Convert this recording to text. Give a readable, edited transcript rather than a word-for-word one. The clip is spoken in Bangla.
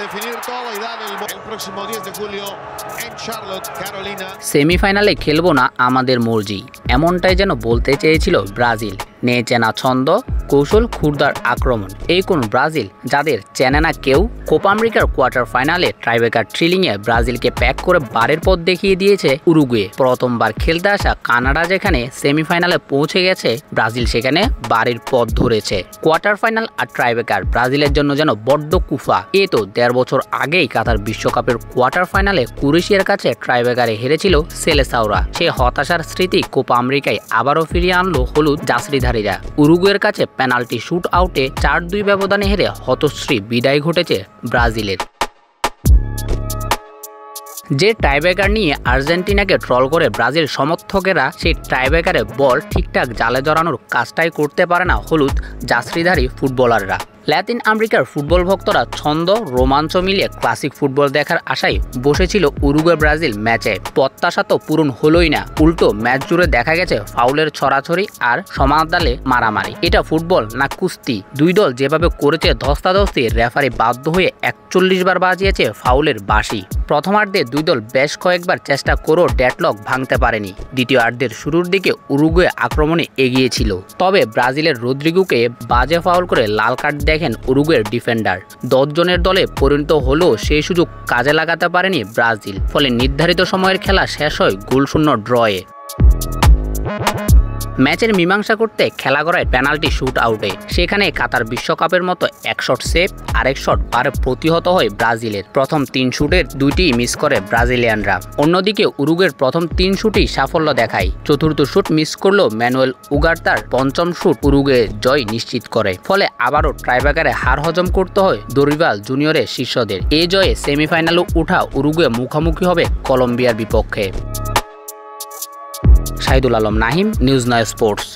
definir toda y dar el próximo 10 de julio en Charlotte, Carolina. সেমিফাইনালে খেলবো না আমাদের মর্জি, এমনটাই যেন বলতে চেয়েছিল ব্রাজিল। নেই চেনা ছন্দ, কৌশল, ক্ষুরদার আক্রমণ, এই কোন ব্রাজিল যাদের চেনে না কেউ। কোপা আমেরিকার কোয়ার্টার ফাইনালে ট্রাইব্রেকার থ্রিলিংয়ে ব্রাজিলকে প্যাক করে বারের পথ দেখিয়ে দিয়েছে উরুগুয়ে। প্রথমবার খেলতে আসা কানাডা যেখানে সেমিফাইনালে পৌঁছে গেছে, ব্রাজিল সেখানে বারের পথ ধরেছে। কোয়ার্টার ফাইনাল আর ট্রাইব্রেকার ব্রাজিলের জন্য যেন বড্ড কুফা। এ তো ১.৫ বছর আগেই কাতার বিশ্বকাপের কোয়ার্টার ফাইনালে ক্রোয়েশিয়ার কাছে ট্রাইব্রেকারে হেরেছিল সেলেসাওরা। সে হতাশার স্মৃতি কোপা আমেরিকায় আবারও ফিরিয়ে আনলো হলুদ জার্সিধারীরা। উরুগুয়ের কাছে পেনাল্টি শুট আউটে ৪-২ ব্যবধানে হেরে হতশ্রী বিদায় ঘটেছে ব্রাজিলের। যে টাইব্রেকার নিয়ে আর্জেন্টিনাকে ট্রল করে ব্রাজিল সমর্থকেরা, সেই টাইব্রেকারে বল ঠিকঠাক জালে জড়ানোর কাজটাই করতে পারে না হলুদ জার্সিধারী ফুটবলাররা। ল্যাতিন আমেরিকার ফুটবল ভক্তরা ছন্দ রোমাঞ্চ মিলিয়ে ক্লাসিক ফুটবল দেখার আশায় বসেছিল উরুগুয়ে ব্রাজিল ম্যাচে। প্রত্যাশা তো পূরণ হলোই না, উল্টো ম্যাচ জুড়ে দেখা গেছে ফাউলের ছড়াছড়ি আর সমানতালে মারামারি। এটা ফুটবল না কুস্তি? দুই দল যেভাবে করেছে ধস্তাধস্তি, রেফারি বাধ্য হয়ে ৪১ বার বাজিয়েছে ফাউলের বাঁশি। প্রথমার্ধে দুই দল বেশ কয়েকবার চেষ্টা করেও ডেডলক ভাঙতে পারেনি। দ্বিতীয়ার্ধের শুরুর দিকে উরুগুয়ে আক্রমণে এগিয়ে ছিল, তবে ব্রাজিলের রদ্রিগোকে বাজে ফাউল করে লাল কার্ড দেখেন উরুগুয়ের ডিফেন্ডার। ১০ জনের দলে পরিণত হলেও সেই সুযোগ কাজে লাগাতে পারেনি ব্রাজিল। ফলে নির্ধারিত সময়ের খেলা শেষ হয় গোলশূন্য ড্রয়ে। ম্যাচের মীমাংসা করতে খেলা গড়ায় পেনাল্টি শুট আউটে। সেখানে কাতার বিশ্বকাপের মতো এক শট সেভ, আরেক শট বারে প্রতিহত হয় ব্রাজিলের। প্রথম ৩ শুটের ২টি মিস করে ব্রাজিলিয়ানরা। অন্যদিকে উরুগুয়ের প্রথম ৩ শুটই সাফল্য দেখায়। চতুর্থ শুট মিস করলেও ম্যানুয়েল উগার্তার পঞ্চম শুট উরুগুয়ে জয় নিশ্চিত করে। ফলে আবারও ট্রাইব্রেকারে হার হজম করতে হয় দরিভাল জুনিয়রের শিষ্যদের। এই জয়ে সেমিফাইনালে উঠা উরুগুয়ে মুখোমুখি হবে কলম্বিয়ার বিপক্ষে। Shahidul Alam Nahim, news ৯ sports.